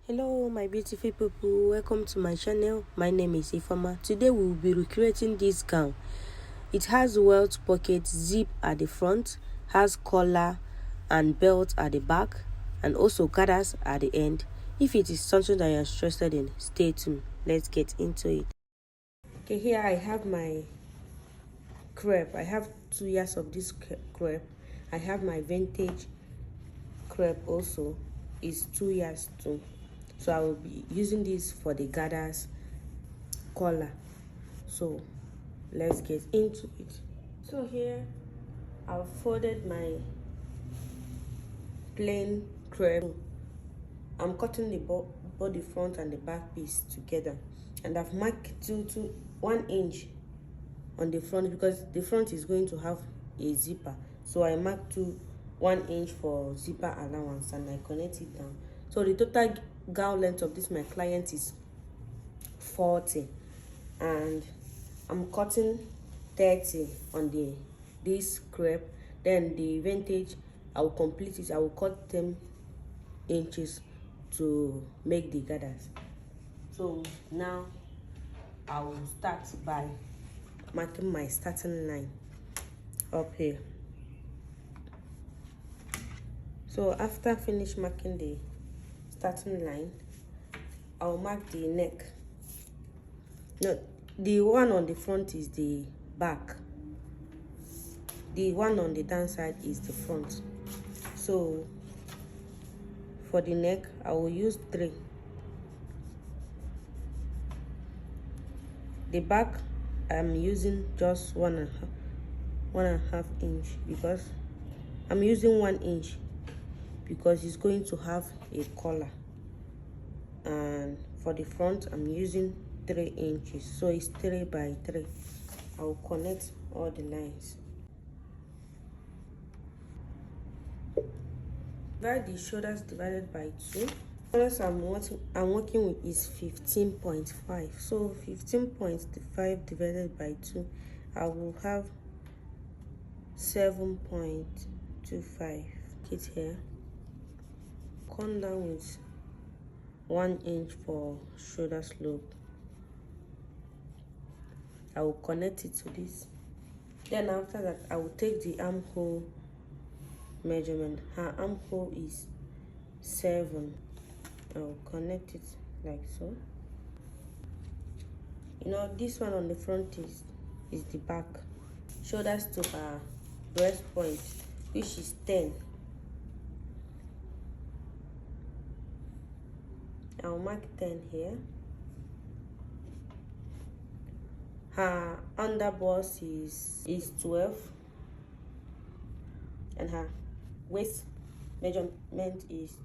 Hello my beautiful people, welcome to my channel. My name is Ifama. Today we will be recreating this gown. It has welt pocket, zip at the front, has collar and belt at the back, and also gathers at the end. If it is something that you are interested in, stay tuned. Let's get into it. Okay, here I have my crepe. I have 2 years of this crepe. I have my vintage crepe also, is 2 years too. So I will be using this for the gathers collar. So let's get into it. So here I've folded my plain crepe. I'm cutting the body front and the back piece together, and I've marked 1 inch on the front because the front is going to have a zipper. So I marked 1 inch for zipper allowance and I connect it down. So the total gown length of this my client is 40, and I'm cutting 30 on this crepe. Then the vintage, I will complete it. I will cut 10 inches to make the gathers. So now I will start by marking my starting line up here. So after finish marking the starting line, I'll mark the neck. No, the one on the front is the back, the one on the down side is the front. So for the neck, I will use 3. The back, I'm using just 1.5 inch because I'm using 1 inch because it's going to have a collar. And for the front, I'm using 3 inches, so it's 3 by 3. I will connect all the lines. Divide the shoulders divided by 2. Shoulders I'm working with is 15.5. So 15.5 divided by 2, I will have 7.25. It here. Come down with 1 inch for shoulder slope. I will connect it to this. Then after that, I will take the armhole measurement. Her armhole is 7. I will connect it like so. You know, this one on the front is the back. Shoulders to her breast point, which is 10. I'll mark 10 here. Her underbust is 12, and her waist measurement is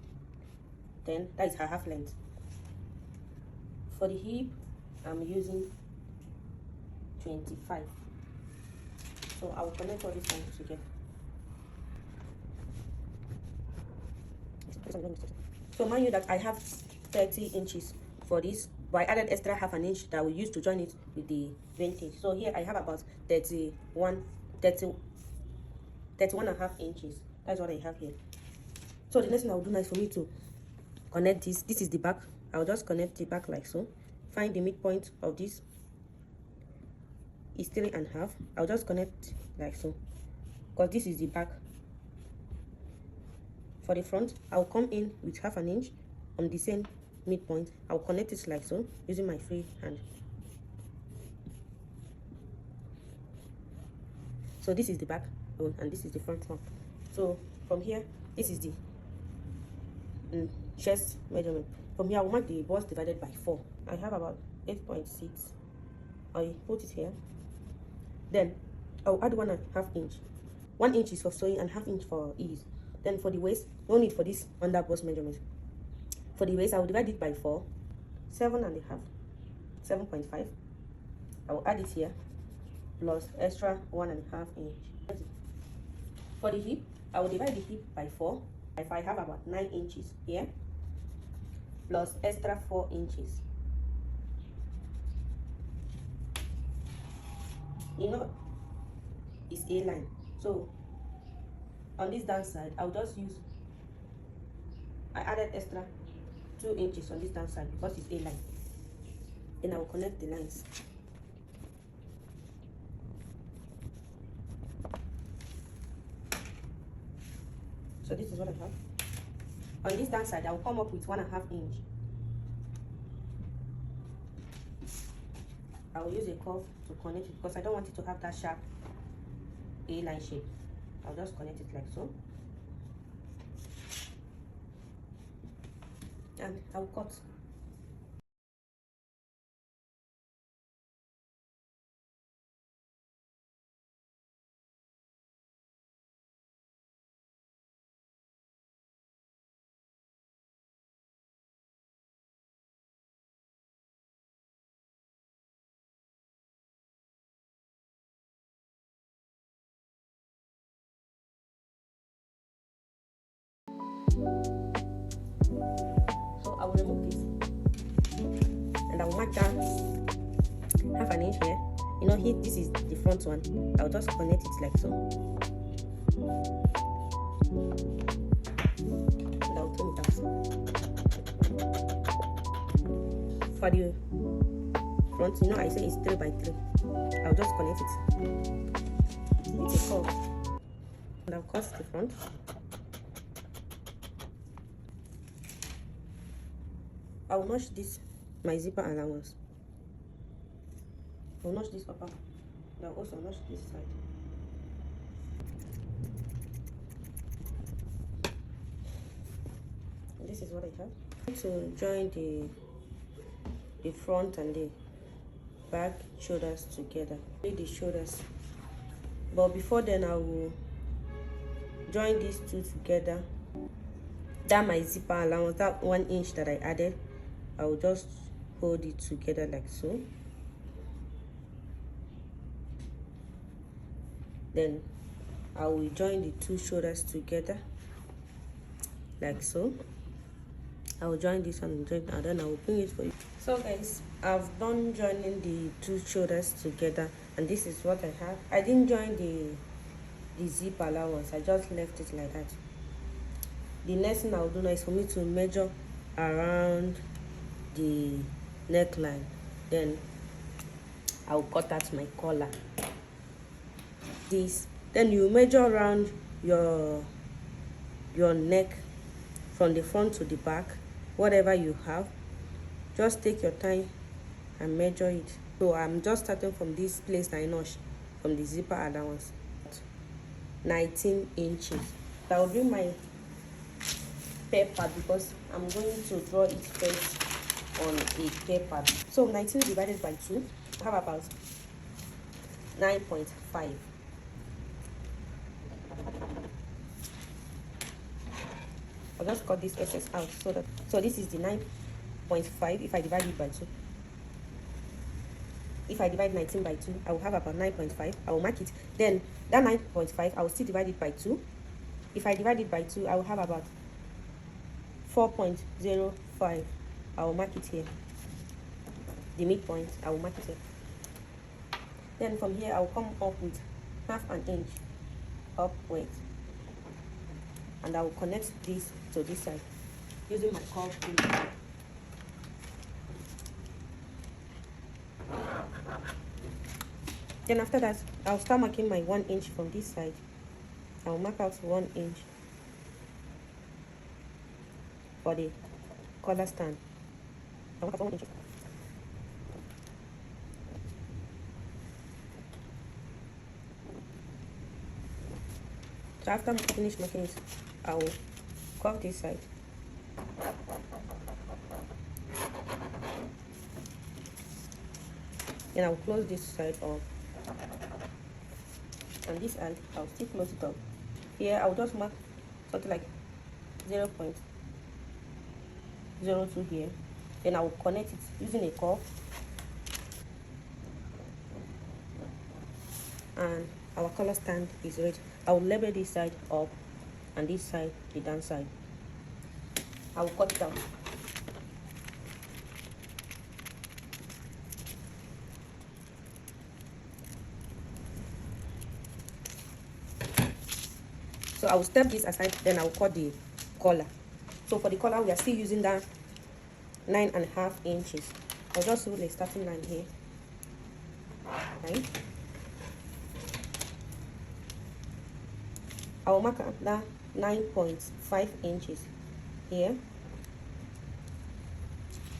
10. That is her half length. For the hip, I'm using 25. So I will connect all these lines together. So mind you that I have 30 inches for this, but I added extra half an inch that I will use to join it with the vintage. So here I have about 31 and a half inches. That's what I have here. So the next thing I will do now is for me to connect this. This is the back. I'll just connect the back like so. Find the midpoint of this is 3.5. I'll just connect like so, because this is the back. For the front, I'll come in with half an inch on the same midpoint. I'll connect it like so using my free hand. So this is the back one and this is the front one. So from here, this is the chest measurement. From here, I will mark the bust divided by 4. I have about 8.6. I put it here. Then I'll add 1.5 inch. 1 inch is for sewing and half inch for ease. Then for the waist, no need for this under bust measurement. For the waist, I will divide it by 4, 7.5, 7.5. I will add it here plus extra 1.5 inch. For the hip, I will divide the hip by 4. If I have about 9 inches here plus extra 4 inches. You know, it's a line. So on this down side, I'll just use, I added extra 2 inches on this down side because it's a line. Then I will connect the lines. So this is what I have. On this down side, I will come up with 1.5 inch. I will use a curve to connect it because I don't want it to have that sharp A-line shape. I'll just connect it like so. And I'll cut. So I will remove this and I will mark down 1/2 inch here. You know, here this is the front one. I'll just connect it like so. And I'll turn it out. For the front, you know, I say it's 3 by 3. I'll just connect it with a curve. And I'll cut the front. I will notch this, my zipper allowance. I will notch this upper. I will also notch this side. And this is what I have. To join the front and the back shoulders together. Lay the shoulders. But before then, I will join these two together. That my zipper allowance, that 1 inch that I added, I will just hold it together like so. Then I will join the two shoulders together like so. I will join this one and then I will bring it for you. So guys, I've done joining the two shoulders together, and this is what I have. I didn't join the zip allowance, I just left it like that. The next thing I will do now is for me to measure around the neckline. Then I will cut out my collar. Then you measure around your neck from the front to the back, whatever you have. Just take your time and measure it. So I'm just starting from this place I notched from the zipper allowance, 19 inches. I will bring my paper because I'm going to draw it first on a paper. So 19 divided by 2, I have about 9.5. I'll just cut this excess out so this is the 9.5. If I divide it by 2, if I divide 19 by 2, I will have about 9.5. I will mark it. Then that 9.5, I will still divide it by 2. If I divide it by 2, I will have about 4.05. I will mark it here. The midpoint, I will mark it here. Then from here, I will come up with 1/2 inch upwards, and I will connect this to this side using my curved tool. Then after that, I'll start marking my 1 inch from this side. I'll mark out 1 inch for the collar stand. I'll mark out 1 inch. So after I finish marking it, I will curve this side. Then I will close this side up, and this side I'll still close it up. Here I will just mark something like 0.02 here. Then I will connect it using a curve, and our collar stand is ready. I will label this side up and this side the down side. I will cut it out. So I will step this aside, then I will cut the collar. So for the collar, we are still using that 9.5 inches. I'll just roll a starting line here, right? I will mark that 9.5 inches here.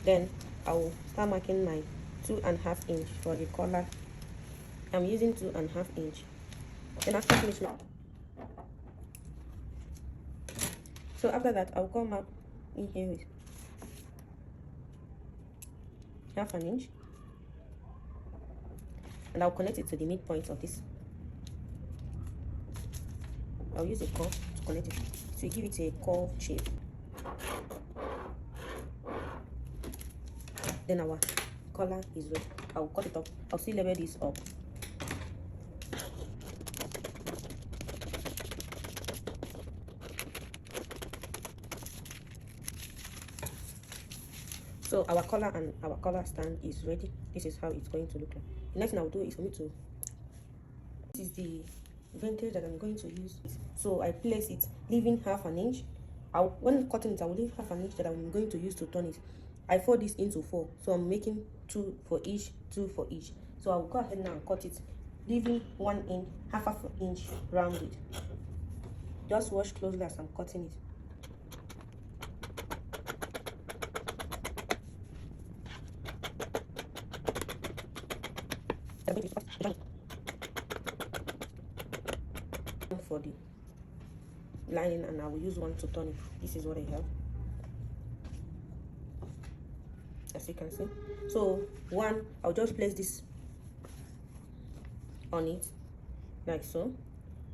Then I will start marking my 2.5 inch for the collar. I'm using 2.5 inch. Then after finishing, so after that I'll come up in here with 0.5 inch, and I'll connect it to the midpoint of this. I'll use a curve to connect it to give it a curved shape. Then our collar is ready. I'll cut it up. I'll still level this up. So our collar and our collar stand is ready. This is how it's going to look like. The next thing I'll do is for me to, this is the vintage that I'm going to use. So I place it, leaving 0.5 inch. When cutting it, I will leave 0.5 inch that I'm going to use to turn it. I fold this into 4, so I'm making 2 for each, 2 for each. So I'll go ahead now and cut it, leaving 1 inch, 0.5 inch rounded. Just watch closely as I'm cutting it. For the lining, and I will use one to turn it. This is what I have, as you can see. So one, I'll just place this on it like so,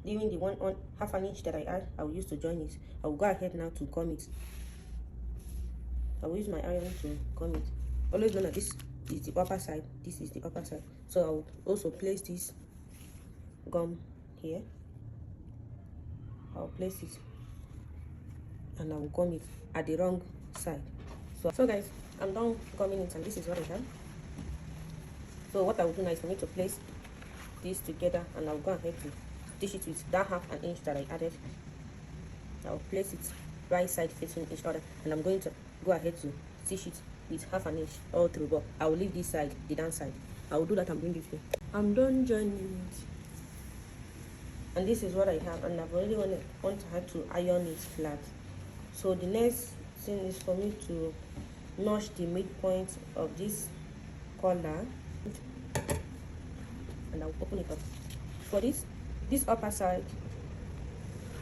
leaving the one on 0.5 inch that I add. I will use to join it. I will go ahead now to gum it. I will use my iron to gum it. Always know that this is the upper side, this is the upper side. So I will also place this gum here. I'll place it and I will gum it at the wrong side. So guys, I'm done gumming it, and this is what I have. So what I will do now is for me to place this together, and I'll go ahead to stitch it with that 0.5 inch that I added. I'll place it right side facing each other, and I'm going to go ahead to stitch it with 0.5 inch all through, but I will leave this side, the down side. I will do that and bring it here. I'm done joining it. And this is what I have, and I've already had to iron it flat. So the next thing is for me to notch the midpoint of this collar, and I'll open it up. For this upper side,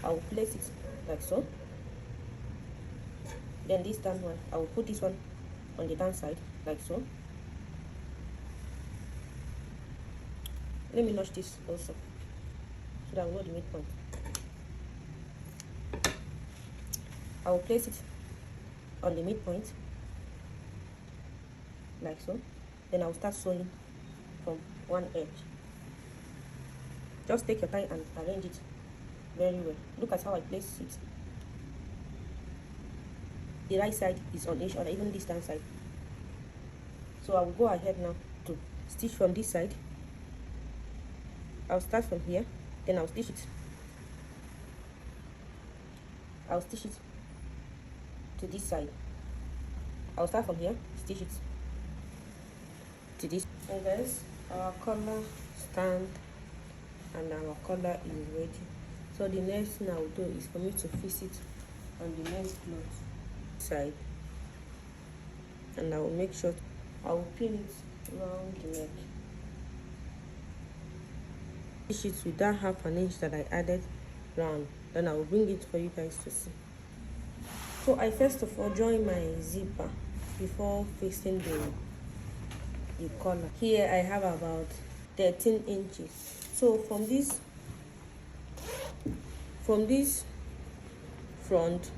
I will place it like so. Then this down one, I will put this one on the down side like so. Let me notch this also, so that I will know the midpoint. I will place it on the midpoint like so. Then I will start sewing from one edge. Just take your time and arrange it very well. Look at how I place it. The right side is on each other, even this down side. So I will go ahead now to stitch from this side. I'll start from here, then I'll stitch it. I'll stitch it to this side. I'll start from here, stitch it to this. And guys, our collar stand and our collar is ready. So the next thing I will do is for me to fix it on the next cloth side, and I will make sure I will pin it around the neck. Stitch it with that 0.5 inch that I added round, then I will bring it for you guys to see. So I first of all join my zipper before fixing the collar. Here I have about 13 inches. So from this front,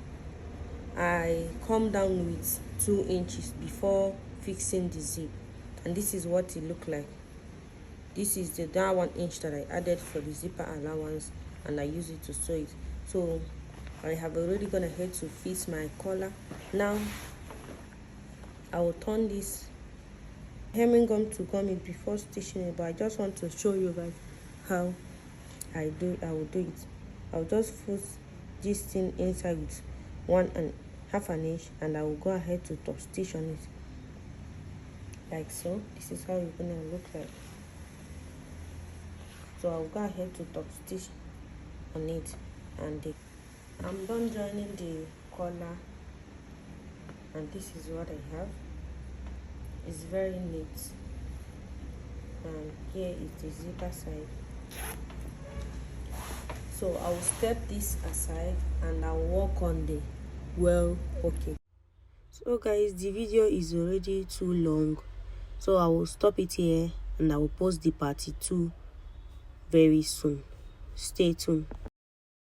I come down with 2 inches before fixing the zip, and this is what it looked like. This is the down 1 inch that I added for the zipper allowance, and I use it to sew it. So I have already gone ahead to fix my collar. Now I will turn this hemming gum to gum it before stitching it, but I just want to show you guys how I will do it. I'll just put this thing inside with half an inch, and I will go ahead to top stitch on it like so. This is how it's gonna look like. So I'll go ahead to top stitch on it, and I'm done joining the collar, and this is what I have. It's very neat, and here is the zipper side. So I will step this aside and I'll work on the well pocket. So guys, the video is already too long, so I will stop it here and I will post the part 2 very soon. Stay tuned.